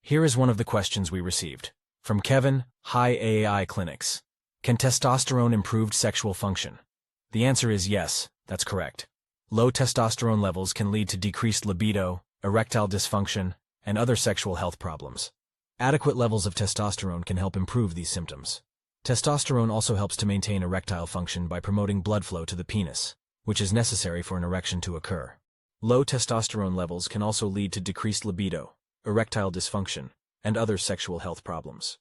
Here is one of the questions we received. From Kevin, High AAI Clinics. Can testosterone improve sexual function? The answer is yes, that's correct. Low testosterone levels can lead to decreased libido, erectile dysfunction, and other sexual health problems. Adequate levels of testosterone can help improve these symptoms. Testosterone also helps to maintain erectile function by promoting blood flow to the penis, which is necessary for an erection to occur. Low testosterone levels can also lead to decreased libido, erectile dysfunction, and other sexual health problems.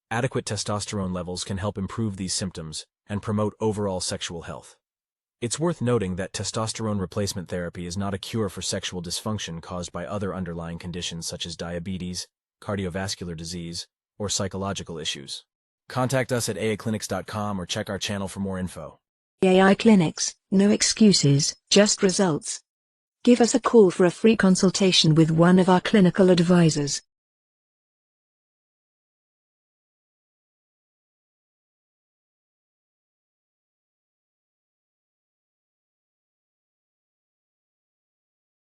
Adequate testosterone levels can help improve these symptoms and promote overall sexual health. It's worth noting that testosterone replacement therapy is not a cure for sexual dysfunction caused by other underlying conditions such as diabetes, cardiovascular disease, or psychological issues. Contact us at aaclinics.com or check our channel for more info. AI Clinics, no excuses, just results. Give us a call for a free consultation with one of our clinical advisors.